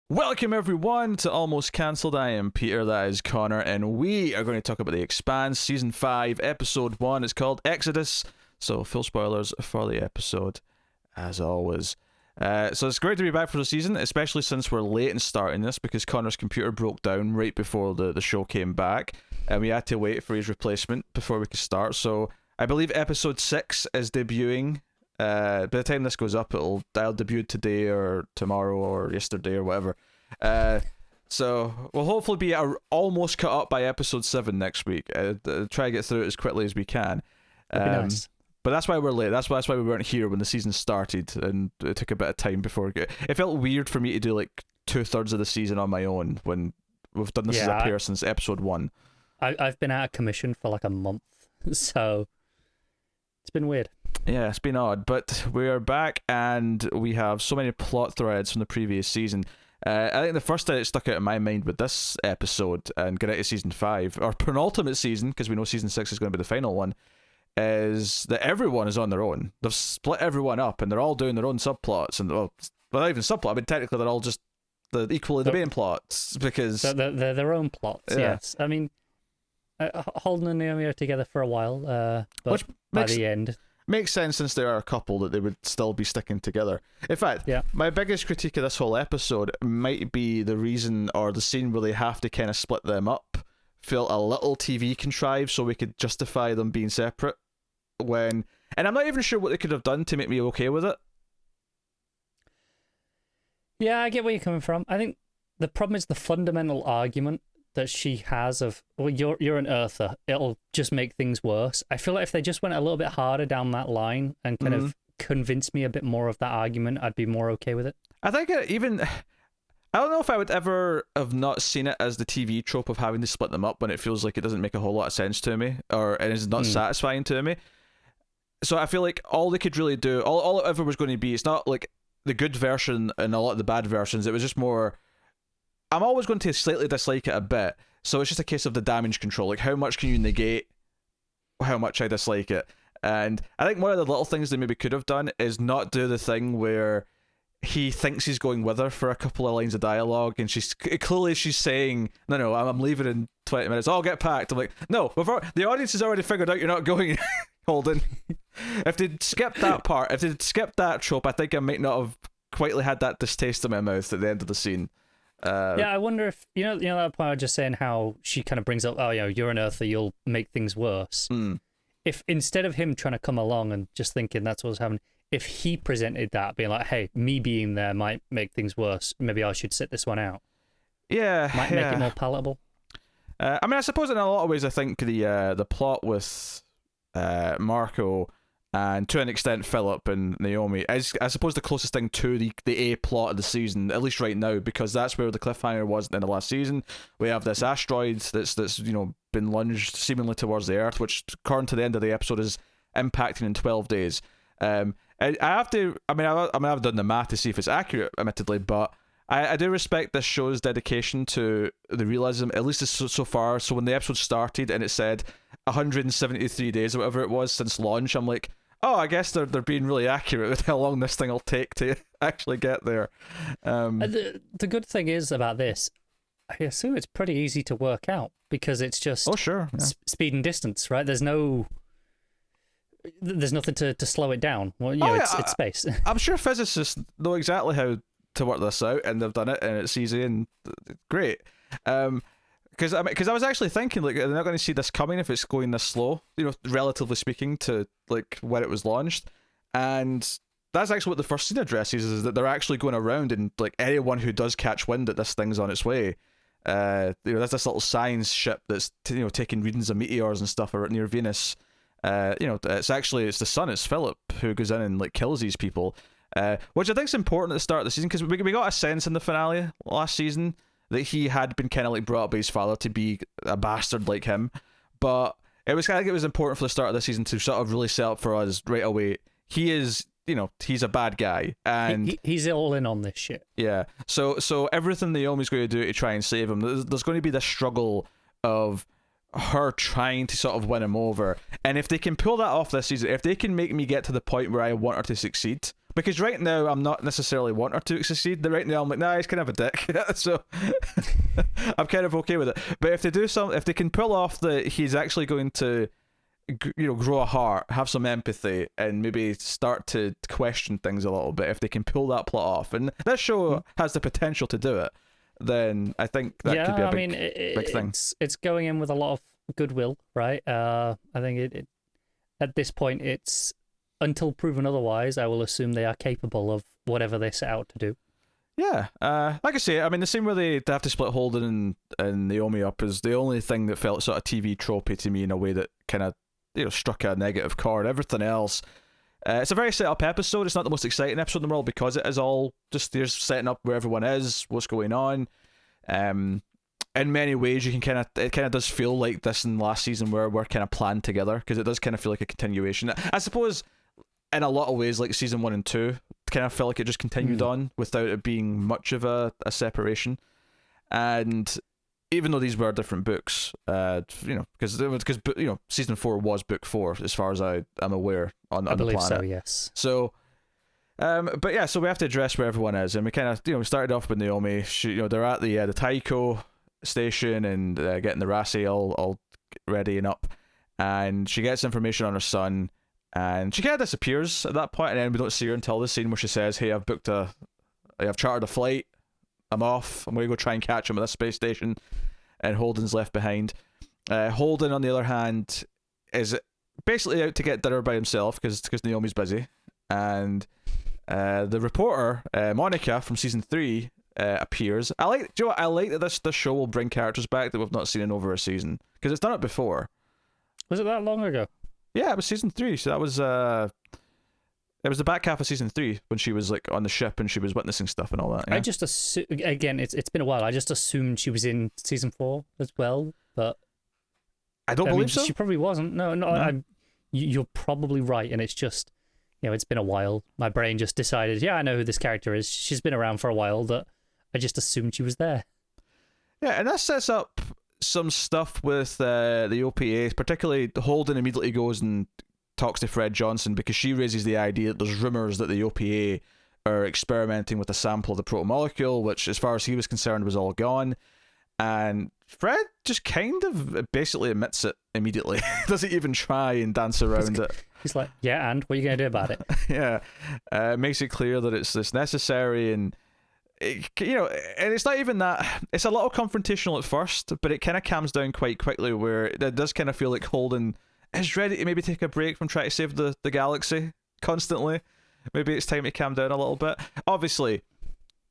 Welcome everyone to Almost Cancelled. I am Peter, that is Connor, and we are going to talk about The Expanse, Season 5, Episode 1. It's called Exodus, so full spoilers for the episode, as always. So it's great to be back for the season, especially since we're late in starting this, because Connor's computer broke down right before the show came back, and we had to wait for his replacement before we could start. So I believe Episode 6 is debuting. By the time this goes up, it'll debut today or tomorrow or yesterday or whatever. So we'll hopefully be almost caught up by Episode 7 next week. Try to get through it as quickly as we can. Nice. But that's why we're late. That's why we weren't here when the season started, and it took a bit of time before it felt weird for me to do like 2/3 of the season on my own when we've done this as a pair since Episode 1. I've been out of commission for like a month, so it's been weird. Yeah, it's been odd, but we are back, and we have so many plot threads from the previous season. I think the first thing that stuck out in my mind with this episode and get into Season 5, or penultimate season, because we know Season 6 is going to be the final one, is that everyone is on their own. They've split everyone up, and they're all doing their own subplots, and well, not even subplot, I mean, technically they're all just equally the main plots, because... They're their own plots, yeah. Yes. I mean, Holden and Naomi are together for a while, but by the end... Makes sense since they are a couple that they would still be sticking together. In fact, my biggest critique of this whole episode might be the reason or the scene where they have to kind of split them up felt a little TV contrived so we could justify them being separate. And I'm not even sure what they could have done to make me okay with it. Yeah, I get where you're coming from. I think the problem is the fundamental argument that she has of, well, you're an Earther, it'll just make things worse. I feel like if they just went a little bit harder down that line and kind of convinced me a bit more of that argument, I'd be more okay with it. I think I don't know if I would ever have not seen it as the TV trope of having to split them up when it feels like it doesn't make a whole lot of sense to me, and is not satisfying to me. So I feel like all they could really do, all it ever was going to be, it's not like the good version and a lot of the bad versions, it was just more... I'm always going to slightly dislike it a bit, so it's just a case of the damage control. Like, how much can you negate how much I dislike it? And I think one of the little things they maybe could have done is not do the thing where he thinks he's going with her for a couple of lines of dialogue, and she's saying, no, I'm leaving in 20 minutes. I'll get packed. I'm like, no, the audience has already figured out you're not going, Holden. If they'd skipped that part, if they'd skipped that trope, I think I might not have quite had that distaste in my mouth at the end of the scene. Yeah, I wonder if you know that part I was just saying how she kind of brings up, oh, you're an Earther, you'll make things worse. If instead of him trying to come along and just thinking that's what's happening, if he presented that, being like, hey, me being there might make things worse, maybe I should sit this one out. Yeah, might make it more palatable. I mean, I suppose in a lot of ways, I think the plot with Marco and to an extent Philip and Naomi is, I suppose, the closest thing to the A plot of the season, at least right now, because that's where the cliffhanger was in the last season. We have this asteroid that's been lunged seemingly towards the Earth, which according to the end of the episode is impacting in 12 days. I've done the math to see if it's accurate, admittedly, but I do respect this show's dedication to the realism, at least so far. So when the episode started and it said 173 days or whatever it was since launch, I'm like, oh, I guess they're being really accurate with how long this thing will take to actually get there. The good thing is about this, I assume it's pretty easy to work out because it's just speed and distance, right? There's nothing to slow it down. Well, it's space. I'm sure physicists know exactly how to work this out, and they've done it, and it's easy and great. Because I was actually thinking, like, they're not going to see this coming if it's going this slow, relatively speaking, to like when it was launched. And that's actually what the first scene addresses, is that they're actually going around, and like anyone who does catch wind that this thing's on its way, there's this little science ship that's taking readings of meteors and stuff near Venus. It's the sun, it's Philip, who goes in and like kills these people, which I think is important at the start of the season, because we got a sense in the finale last season that he had been kind of like brought up by his father to be a bastard like him, but I think it was important for the start of the season to sort of really set up for us right away. He is, he's a bad guy, and he's all in on this shit. Yeah, so everything Naomi's going to do to try and save him, there's going to be this struggle of her trying to sort of win him over, and if they can pull that off this season, if they can make me get to the point where I want her to succeed, Because right now I'm not necessarily want her to succeed. Right now I'm like, nah, he's kind of a dick. So I'm kind of okay with it. But if they can pull off that he's actually going to, grow a heart, have some empathy, and maybe start to question things a little bit, if they can pull that plot off, and this show has the potential to do it, then I think that could be a big thing. It's going in with a lot of goodwill, right? I think it at this point, it's until proven otherwise, I will assume they are capable of whatever they set out to do. Yeah, like I say, I mean, the same way they have to split Holden and Naomi up is the only thing that felt sort of TV tropey to me in a way that kind of, struck a negative chord. Everything else, it's a very set up episode. It's not the most exciting episode in the world because it is all just there's setting up where everyone is, what's going on. In many ways, it kind of does feel like this in last season where we're kind of planned together, because it does kind of feel like a continuation. I suppose in a lot of ways, like season 1 and 2, kind of felt like it just continued on without it being much of a separation. And even though these were different books, because season 4 was book 4 as far as I am aware on the planet. I believe so, yes. So, but yeah, so we have to address where everyone is, and we kind of we started off with Naomi. She, they're at the Taiko station and getting the Rassi all ready and up, and she gets information on her son. And she kind of disappears at that point, and then we don't see her until the scene where she says, "Hey, I've chartered a flight. I'm off. I'm going to go try and catch him at this space station." And Holden's left behind. Holden, on the other hand, is basically out to get dinner by himself because Naomi's busy. And the reporter, Monica from season 3, appears. I like that this show will bring characters back that we've not seen in over a season, because it's done it before. Was it that long ago? Yeah, it was season 3, so that was it was the back half of season 3 when she was like on the ship and she was witnessing stuff and all that. Yeah? I just again, it's been a while. I just assumed she was in season 4 as well, but I don't believe so. She probably wasn't. No. You're probably right, and it's just it's been a while. My brain just decided, I know who this character is. She's been around for a while. That I just assumed she was there. Yeah, and that sets up some stuff with the OPA, particularly Holden immediately goes and talks to Fred Johnson because she raises the idea that there's rumours that the OPA are experimenting with a sample of the protomolecule, which as far as he was concerned was all gone. And Fred just kind of basically admits it immediately. Doesn't even try and dance around it. He's like, yeah, and what are you going to do about it? Yeah. Makes it clear that it's necessary, and and it's not even that. It's a little confrontational at first, but it kind of calms down quite quickly, where it does kind of feel like Holden is ready to maybe take a break from trying to save the galaxy constantly. Maybe it's time to calm down a little bit. Obviously,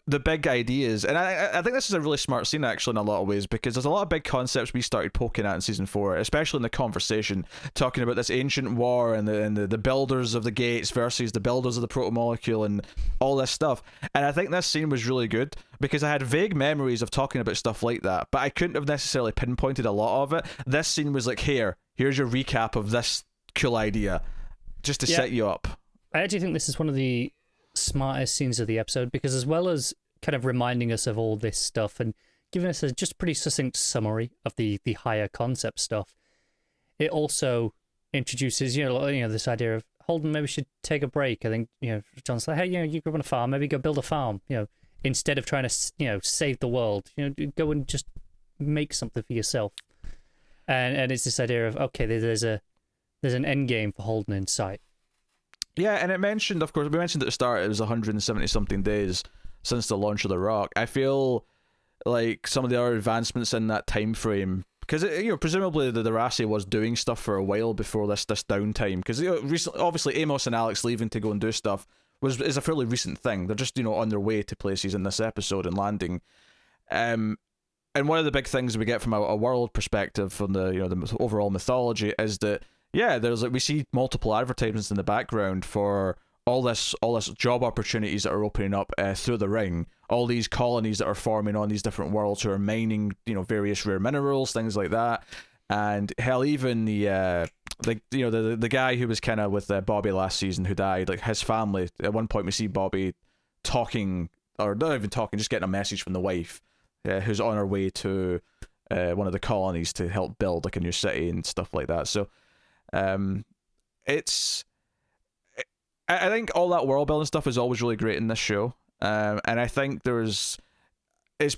the big ideas, and I think this is a really smart scene actually in a lot of ways, because there's a lot of big concepts we started poking at in season 4, especially in the conversation, talking about this ancient war and the builders of the gates versus the builders of the protomolecule and all this stuff. And I think this scene was really good because I had vague memories of talking about stuff like that, but I couldn't have necessarily pinpointed a lot of it. This scene was like, here's your recap of this cool idea, just to set you up. I actually think this is one of the smartest scenes of the episode, because as well as kind of reminding us of all this stuff and giving us a just pretty succinct summary of the higher concept stuff, it also introduces this idea of Holden maybe should take a break. I think John's like, hey, you grew up on a farm, maybe go build a farm, instead of trying to save the world, go and just make something for yourself. And it's this idea of, okay, there's an end game for Holden in sight. Yeah, and it mentioned, of course, we mentioned at the start it was 170 something days since the launch of the rock. I feel like some of the other advancements in that time frame, because presumably the Rassi was doing stuff for a while before this downtime, because recently, obviously Amos and Alex leaving to go and do stuff is a fairly recent thing. They're just on their way to places in this episode and landing. And one of the big things we get from a world perspective from the overall mythology is that there's we see multiple advertisements in the background for all this job opportunities that are opening up through the ring. All these colonies that are forming on these different worlds who are mining various rare minerals, things like that. And hell, even the guy who was kind of with Bobby last season who died, like his family. At one point we see Bobby talking, or not even talking, just getting a message from the wife, who's on her way to one of the colonies to help build like a new city and stuff like that. So it's I think all that world building stuff is always really great in this show. And I think it's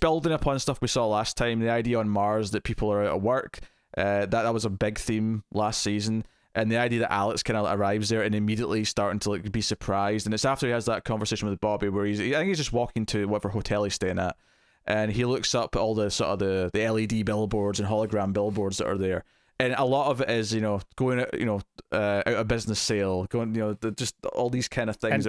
building upon stuff we saw last time. The idea on Mars that people are out of work, that was a big theme last season. And the idea that Alex kind of arrives there and immediately starting to like be surprised. And it's after he has that conversation with Bobby where I think he's just walking to whatever hotel he's staying at, and he looks up at all the sort of the LED billboards and hologram billboards that are there. And a lot of it is, going, out of business sale, going, just all these kind of things.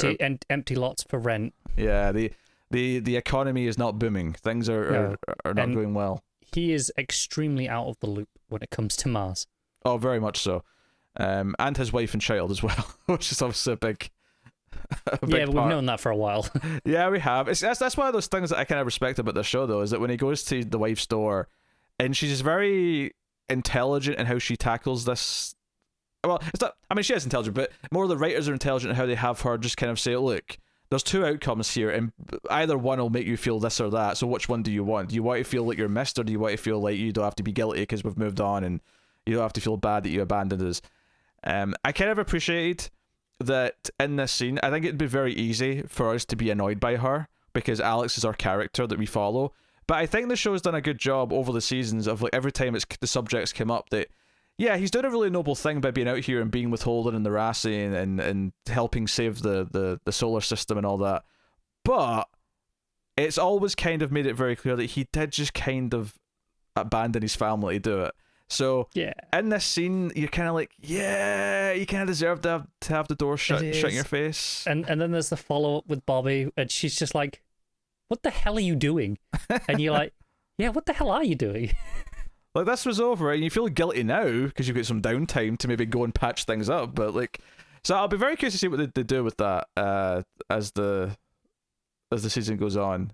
Empty lots for rent. Yeah, the economy is not booming. Things are not going well. He is extremely out of the loop when it comes to Mars. Oh, very much so. And his wife and child as well, which is obviously a big yeah, part. we've known that for a while. Yeah, we have. That's one of those things that I kind of respect about the show, though, is that when he goes to the wife's door, and she's very intelligent in how she tackles this. Well, it's not. I mean, she is intelligent, but more the writers are intelligent in how they have her just kind of say, "Look, there's two outcomes here, and either one will make you feel this or that. So which one do you want? Do you want to feel like you're missed, or do you want to feel like you don't have to be guilty because we've moved on and you don't have to feel bad that you abandoned us?" I kind of appreciate that in this scene. I think it'd be very easy for us to be annoyed by her because Alex is our character that we follow. But I think the show's done a good job over the seasons of like every time the subjects come up that, yeah, he's done a really noble thing by being out here and being withholding in the Rassi and helping save the solar system and all that. But it's always kind of made it very clear that he did just kind of abandon his family to do it. So yeah, in this scene, you're kind of like, yeah, you kind of deserve to have the door shut in your face. And then there's the follow-up with Bobby, and she's just like, what the hell are you doing? And you're like, yeah, what the hell are you doing? Like, this was over, and you feel guilty now because you've got some downtime to maybe go and patch things up. But like, so I'll be very curious to see what they do with that as the season goes on.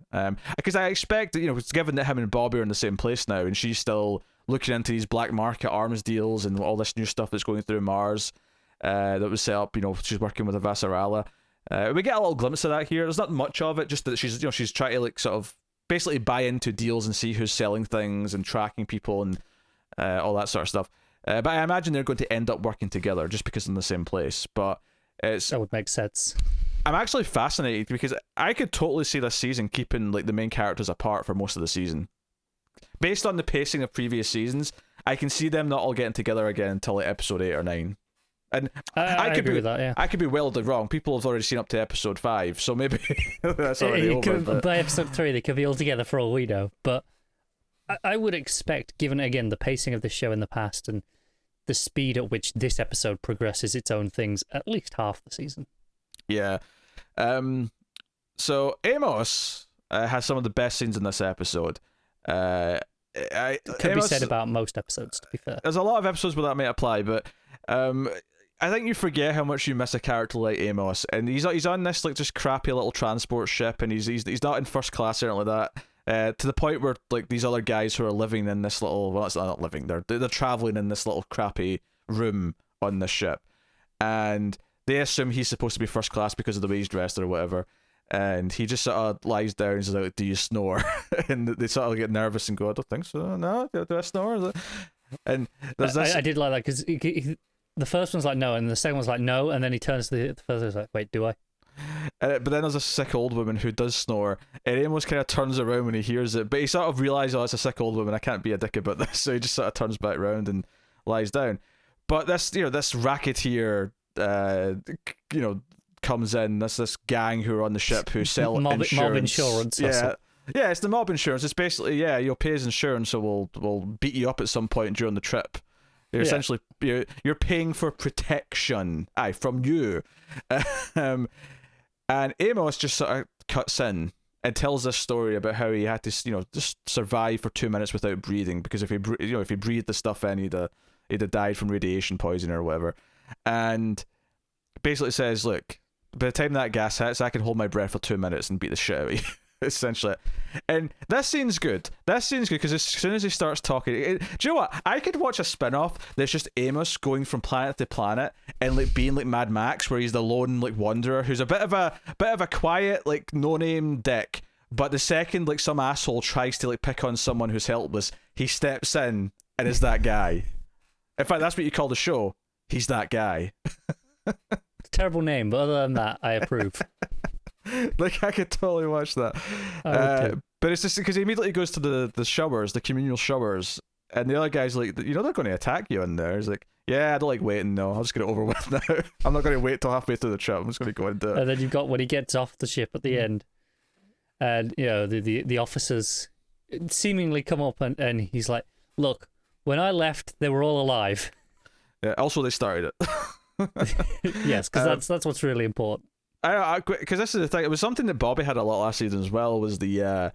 Because I expect, given that him and Bobby are in the same place now, and she's still looking into these black market arms deals and all this new stuff that's going through Mars that was set up. She's working with a Vassarala. We get a little glimpse of that here. There's not much of it, just that she's trying to like sort of basically buy into deals and see who's selling things and tracking people and all that sort of stuff. But I imagine they're going to end up working together just because they're in the same place. But that would make sense. I'm actually fascinated because I could totally see this season keeping like the main characters apart for most of the season. Based on the pacing of previous seasons, I can see them not all getting together again until like episode 8 or 9. And I could agree with that, yeah. I could be wildly wrong. People have already seen up to episode 5, so maybe that's already over. By episode 3, they could be all together for all we know. But I would expect, given again the pacing of the show in the past and the speed at which this episode progresses its own things, at least half the season. Yeah. So Amos has some of the best scenes in this episode. Could be said about most episodes, to be fair. There's a lot of episodes where that may apply, but I think you forget how much you miss a character like Amos, and he's on this like just crappy little transport ship, and he's not in first class or anything like that. To the point where like these other guys who are living in this little, well, it's not living, they're traveling in this little crappy room on this ship, and they assume he's supposed to be first class because of the way he's dressed or whatever. And he just sort of lies down and says, like, "Do you snore?" And they sort of get nervous and go, "I don't think so. No, do I snore?" And there's this. I did like that because the first one's like no, and the second one's like no, and then he turns to the first one's like, "Wait, do I?" But then there's a sick old woman who does snore, and he almost kind of turns around when he hears it, but he sort of realizes, "Oh, it's a sick old woman. I can't be a dick about this," so he just sort of turns back around and lies down. But this racketeer, comes in. That's this gang who are on the ship who sell insurance. Mob insurance. Yeah, it's the mob insurance. It's basically, you'll pay his insurance, so we'll beat you up at some point during the trip. You're essentially you're paying for protection, from you. And Amos just sort of cuts in and tells this story about how he had to, just survive for 2 minutes without breathing because if he breathed the stuff in, he'd have died from radiation poisoning or whatever. And basically says, look, by the time that gas hits, I can hold my breath for 2 minutes and beat the shit out of you. Essentially. And that scene's good. Because as soon as he starts talking, do you know what? I could watch a spin-off that's just Amos going from planet to planet and like being like Mad Max, where he's the lone like wanderer who's a bit of a quiet like no-name dick, but the second like some asshole tries to like pick on someone who's helpless, he steps in and is that guy. In fact, that's what you call the show. He's that guy. Terrible name, but other than that, I approve. Like, I could totally watch that. But it's just because he immediately goes to the showers, the communal showers, and the other guy's like, they're going to attack you in there. He's like, yeah, I don't like waiting, no. I'll just get it over with now. I'm not going to wait till halfway through the trip. I'm just going to go and do it. And then you've got when he gets off the ship at the end, and, the officers seemingly come up, and he's like, look, when I left, they were all alive. Yeah, also, they started it. Yes, because that's what's really important. Because this is the thing. It was something that Bobby had a lot last season as well, was the,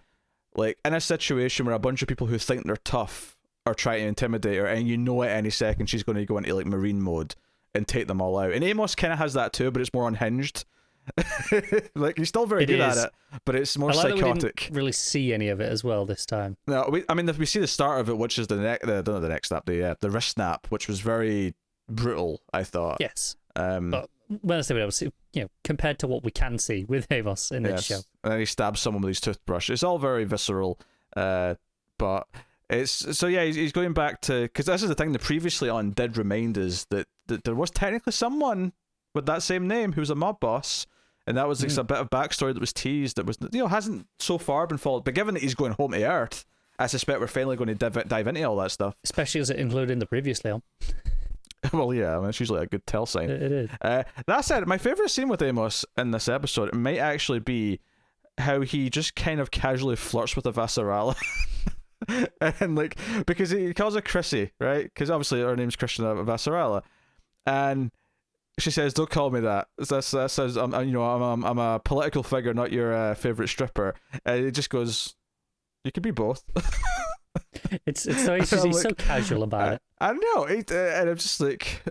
like, in a situation where a bunch of people who think they're tough are trying to intimidate her, and at any second she's going to go into, like, Marine mode and take them all out. And Amos kind of has that too, but it's more unhinged. Like, he's still very good at it, but it's more psychotic. That we didn't really see any of it as well this time. No, we see the start of it, which is the next snap, the wrist snap, which was very brutal, I thought. Yes. But when I say we don't see, compared to what we can see with Amos in this show. And then he stabs someone with his toothbrush. It's all very visceral, but it's so yeah. He's going back to, because this is the thing that previously on did remind us that there was technically someone with that same name who was a mob boss, and that was like a bit of backstory that was teased that was hasn't so far been followed. But given that he's going home to Earth, I suspect we're finally going to dive into all that stuff. Especially as it included in the previous Leon. Well, yeah, it's usually a good tell sign. It is. That said, my favourite scene with Amos in this episode, it might actually be how he just kind of casually flirts with the Vassarala. And, like, because he calls her Chrissy, right? Because obviously her name's Christiana Vassarala. And she says, don't call me that. That says, I'm a political figure, not your favourite stripper. And it just goes, you could be both. It's so he's so casual about it. I know, and I'm just like,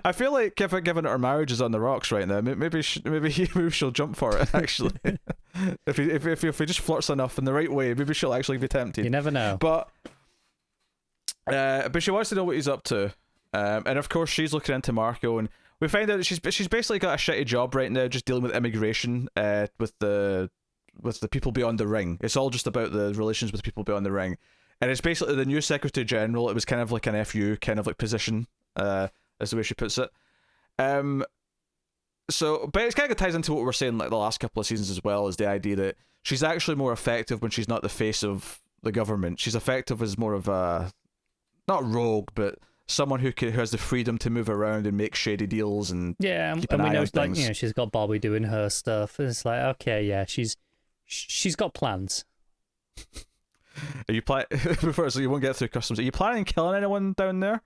I feel like given our marriage is on the rocks right now, maybe she'll jump for it. Actually, if he just flirts enough in the right way, maybe she'll actually be tempted. You never know. But she wants to know what he's up to, and of course she's looking into Marco, and we find out that she's basically got a shitty job right now, just dealing with immigration, with the people beyond the ring. It's all just about the relations with people beyond the ring. And it's basically the new Secretary General. It was kind of like an FU kind of like position, is the way she puts it. So, but it kind of ties into what we were saying like the last couple of seasons as well, is the idea that she's actually more effective when she's not the face of the government. She's effective as more of a, not rogue, but someone who has the freedom to move around and make shady deals and keep an eye on things. Like, she's got Bobby doing her stuff. It's like, okay, yeah, she's got plans. Are you before, so you won't get through customs? Are you planning on killing anyone down there?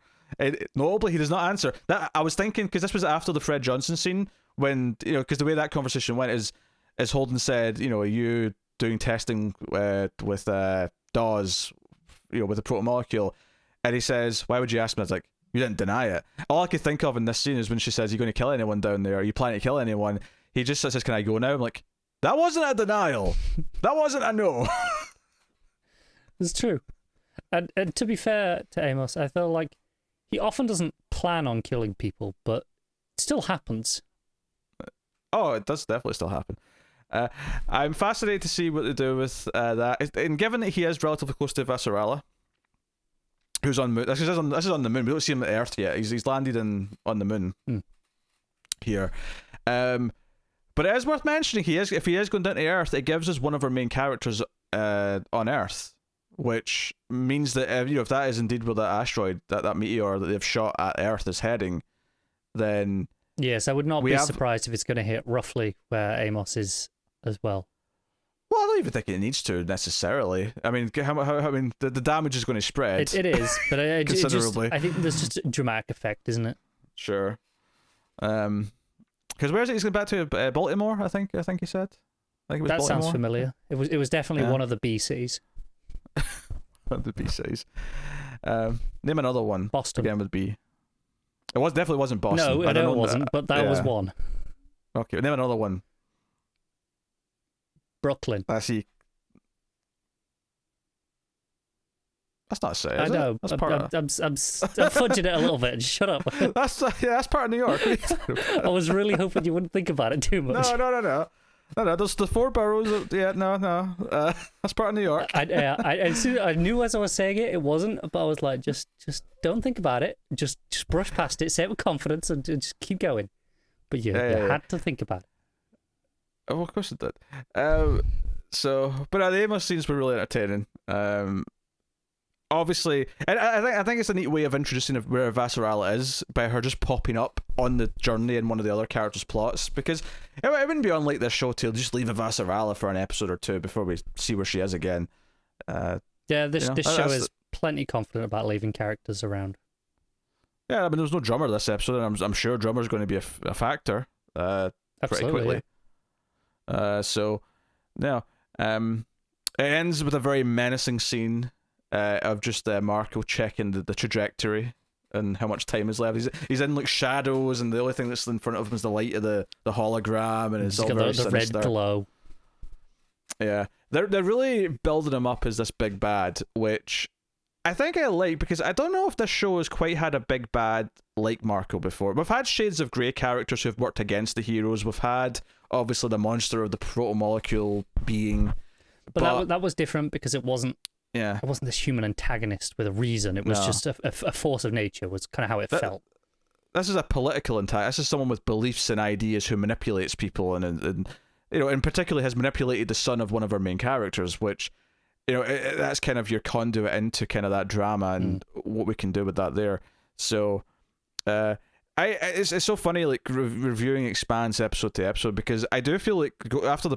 Notably, he does not answer. That I was thinking, because this was after the Fred Johnson scene, when because the way that conversation went is Holden said, are you doing testing with Dawes, with the proto-molecule, and he says, why would you ask me? I was like, you didn't deny it. All I could think of in this scene is when she says, "You're going to kill anyone down there? Are you planning to kill anyone?" He just says, "Can I go now?" I'm like, that wasn't a denial. That wasn't a no. It's true. And to be fair to Amos, I feel like he often doesn't plan on killing people, but it still happens. Oh, it does definitely still happen. I'm fascinated to see what they do with that. And given that he is relatively close to Vassarala, who's on moon. This is on the moon. We don't see him at Earth yet. He's landed on the moon here. But it is worth mentioning if he is going down to Earth, it gives us one of our main characters on Earth, which means that if that is indeed where that asteroid, that meteor that they've shot at Earth is heading, then yes, I would not be surprised if it's going to hit roughly where Amos is as well. Well, I don't even think it needs to necessarily. I mean, the damage is going to spread. It is, but considerably. I think there's just a dramatic effect, isn't it? Sure. Because where is it? He's going back to Baltimore. I think he said. I think it was that Baltimore. Sounds familiar. It was definitely one of the BCs. One of the BCs. Name another one. Boston. Again would be. Definitely wasn't Boston. No, I know it wasn't, but that was one. Okay, name another one. Brooklyn. I see. That's not say. I know. That's part I'm fudging it a little bit. Shut up. That's part of New York. I was really hoping you wouldn't think about it too much. No. There's the 4 boroughs. No. That's part of New York. I knew as I was saying it wasn't, but I was like, just don't think about it. Just brush past it. Say it with confidence and just keep going. but you had to think about it. Oh, of course it did. But the Amos scenes were really entertaining. Obviously, and I think it's a neat way of introducing where Vassarala is by her just popping up on the journey in one of the other characters' plots, because it wouldn't be unlike this show to just leave a Vassarala for an episode or two before we see where she is again. This show is plenty confident about leaving characters around. Yeah, I mean, there was no drummer this episode, and I'm sure drummer's going to be a factor pretty quickly. Yeah. It ends with a very menacing scene of just Marco checking the trajectory and how much time is left. He's in like shadows, and the only thing that's in front of him is the light of the hologram, and it's all very sinister. Red glow. Yeah, they're really building him up as this big bad, which I think I like, because I don't know if this show has quite had a big bad like Marco before. We've had shades of grey characters who've worked against the heroes. We've had, obviously, the monster of the proto-molecule being. But that was different because it wasn't. Yeah. It wasn't this human antagonist with a reason. It was just a force of nature, was kind of how it felt. This is a political antagonist. This is someone with beliefs and ideas who manipulates people, and in particular has manipulated the son of one of our main characters, which, that's kind of your conduit into kind of that drama and what we can do with that there. So, it's so funny, like, reviewing Expanse episode to episode, because I do feel like after the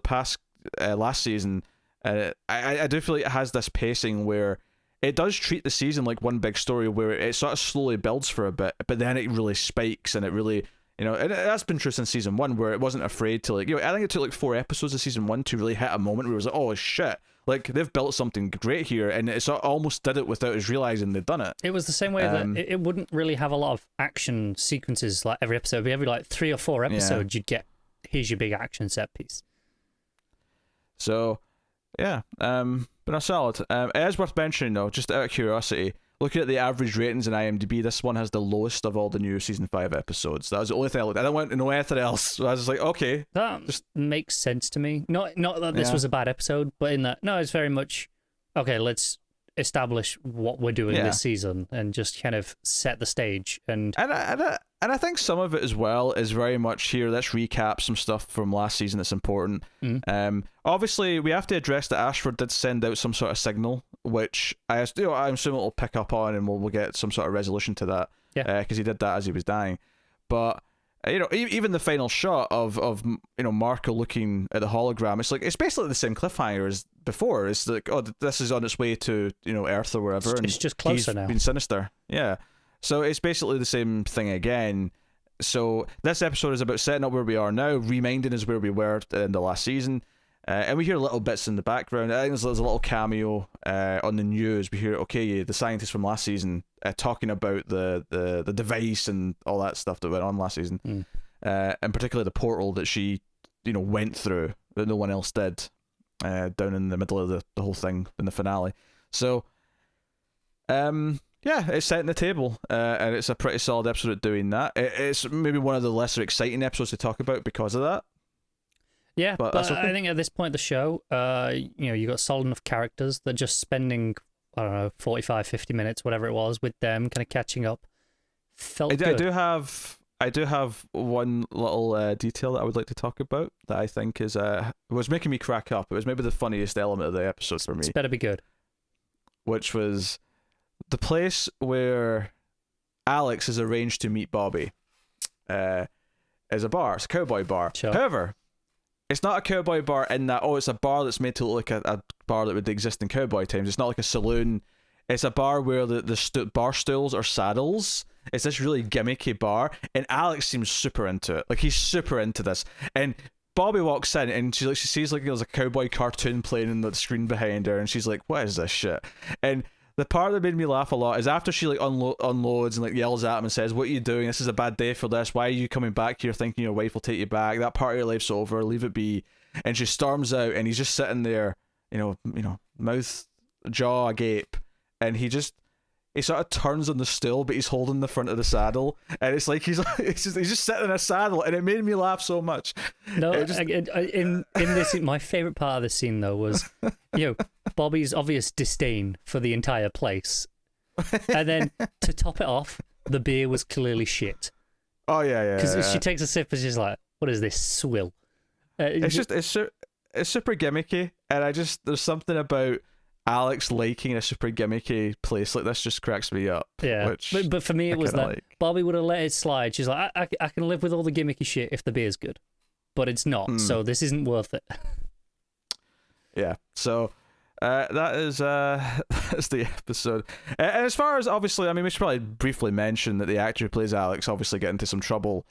last season, I do feel like it has this pacing where it does treat the season like one big story, where it sort of slowly builds for a bit, but then it really spikes, and it really, and that's been true since season 1, where it wasn't afraid to, like, I think it took like 4 episodes of season 1 to really hit a moment where it was like, oh shit, like, they've built something great here, and it sort of almost did it without us realizing they'd done it. It was the same way that it wouldn't really have a lot of action sequences like every episode. Every like 3 or 4 episodes, you'd get, here's your big action set piece. So, yeah, but a solid. It is worth mentioning, though, just out of curiosity, looking at the average ratings in IMDb, this one has the lowest of all the new season 5 episodes. That was the only thing I looked at. I didn't want to know anything else. So I was just like, okay. That makes sense to me. Not that this was a bad episode, but in that, no, it's very much, okay, let's establish what we're doing this season and just kind of set the stage. And I think some of it as well is very much here, let's recap some stuff from last season that's important. Obviously, we have to address that Ashford did send out some sort of signal, which I'm assuming it'll pick up on, and we'll get some sort of resolution to that. Yeah. Because he did that as he was dying. But even the final shot of Marco looking at the hologram, it's basically the same cliffhanger as before. It's like, oh, this is on its way to Earth or wherever, and it's just closer now. He's been sinister. Yeah. So it's basically the same thing again. So this episode is about setting up where we are now, reminding us where we were in the last season. And we hear little bits in the background. I think there's a little cameo on the news. We hear, the scientist from last season talking about the device and all that stuff that went on last season. And particularly the portal that she, went through that no one else did down in the middle of the whole thing in the finale. So, yeah, it's setting the table, and it's a pretty solid episode at doing that. It's maybe one of the lesser exciting episodes to talk about because of that. Yeah, but okay. I think at this point of the show, you got solid enough characters that just spending, 45, 50 minutes, whatever it was, with them, kind of catching up, felt good. I do have one little detail that I would like to talk about that I think was making me crack up. It was maybe the funniest element of the episode for me. It's better be good. Which was the place where Alex is arranged to meet Bobby is a bar. It's a cowboy bar. Sure. However, it's not a cowboy bar in that, it's a bar that's made to look like a bar that would exist in cowboy times. It's not like a saloon. It's a bar where the bar stools are saddles. It's this really gimmicky bar, and Alex seems super into it. Like, he's super into this. And Bobby walks in, and she sees like there's a cowboy cartoon playing in the screen behind her, and she's like, what is this shit? And the part that made me laugh a lot is after she like unloads and like yells at him and says, what are you doing? This is a bad day for this. Why are you coming back here thinking your wife will take you back? That part of your life's over. Leave it be. And she storms out, and he's just sitting there, mouth, jaw agape, and he sort of turns on the stool, but he's holding the front of the saddle, and it's like he's just sitting in a saddle, and it made me laugh so much. No, in this, my favorite part of the scene though was, Bobby's obvious disdain for the entire place, and then to top it off, the beer was clearly shit. Oh yeah. Because she takes a sip and she's like, "What is this swill?" It's super gimmicky, and there's something about Alex liking a super gimmicky place like this just cracks me up. Yeah, but for me it was that Bobby would have let it slide. She's like, I can live with all the gimmicky shit if the beer's good, but it's not. So this isn't worth it. Yeah. So that is that's the episode. And as far as, obviously, I mean, we should probably briefly mention that the actor who plays Alex obviously got into some trouble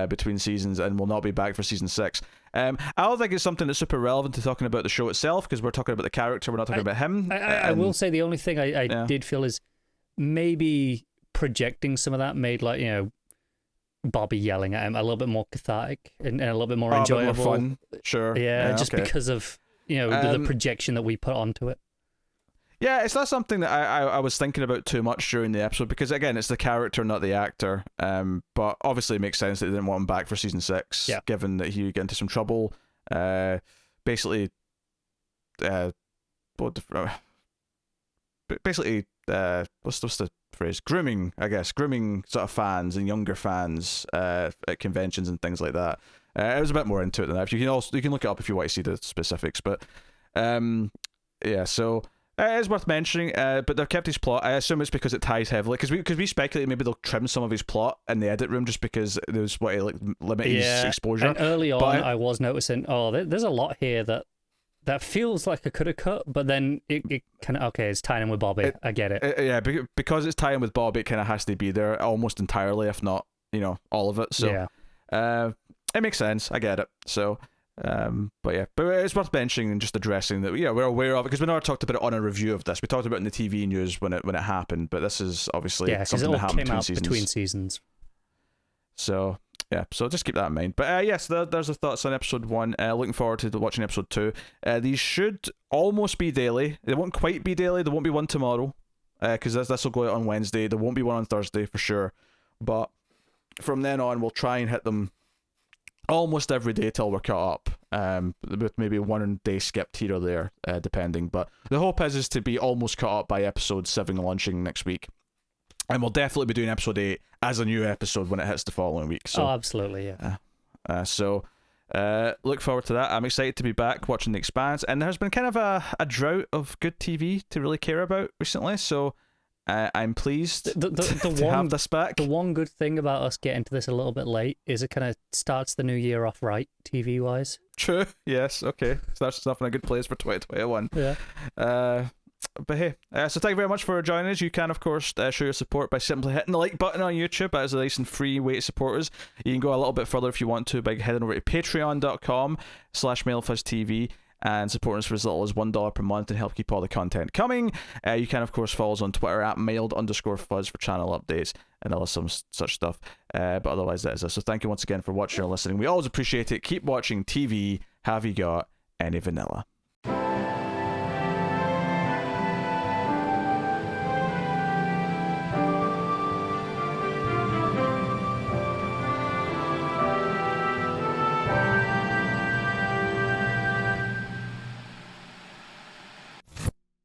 between seasons and will not be back for season 6. I don't think it's something that's super relevant to talking about the show itself, because we're talking about the character, we're not talking about him. I will say the only thing I did feel is maybe projecting some of that made, like, you know, Bobby yelling at him a little bit more cathartic and a little bit more enjoyable. A bit more fun. Sure. Yeah, just because of, you know, the projection that we put onto it. Yeah, it's not something that I was thinking about too much during the episode, because again, it's the character, not the actor. But obviously it makes sense that they didn't want him back for season 6, given that he got into some trouble. Basically, what's the phrase? Grooming, I guess. Grooming sort of fans and younger fans at conventions and things like that. I was a bit more into it than that. You can look it up if you want to see the specifics. But yeah, so it is worth mentioning. But they've kept his plot. I assume it's because it ties heavily, because we speculate maybe they'll trim some of his plot in the edit room just because there was limit his exposure. And early on, I was noticing, there's a lot here that feels like I could have cut, but then it kind of, it's tying in with Bobby. I get it. Yeah, because it's tying with Bobby, it kind of has to be there almost entirely, if not, all of it. So it makes sense. I get it. So, but it's worth mentioning and just addressing that. Yeah, we're aware of it, because we never talked about it on a review of this. We talked about it in the TV news when it happened, but this is obviously something that happened between seasons. So. Yeah, so just keep that in mind. But yes, there's the thoughts on episode 1. Looking forward to watching episode 2. These should almost be daily. They won't quite be daily. There won't be one tomorrow, because this will go out on Wednesday. There won't be one on Thursday for sure. But from then on, we'll try and hit them almost every day till we're caught up. With maybe one day skipped here or there, depending. But the hope is to be almost caught up by episode 7 launching next week. And we'll definitely be doing episode 8 as a new episode when it hits the following week. So, absolutely, yeah. So look forward to that. I'm excited to be back watching The Expanse. And there's been kind of a drought of good TV to really care about recently. So I'm pleased to have this back. The one good thing about us getting to this a little bit late is it kind of starts the new year off right, TV-wise. True, yes, okay. Starts off in a good place for 2021. Yeah. But hey, so thank you very much for joining us. You can, of course, show your support by simply hitting the like button on YouTube. That is a nice and free way to support us. You can go a little bit further if you want to by heading over to patreon.com/MailFuzzTV and supporting us for as little as $1 per month and help keep all the content coming. You can, of course, follow us on Twitter at mailed_fuzz for channel updates and all some such stuff. But otherwise, that is it. So thank you once again for watching or listening. We always appreciate it. Keep watching TV. Have you got any vanilla?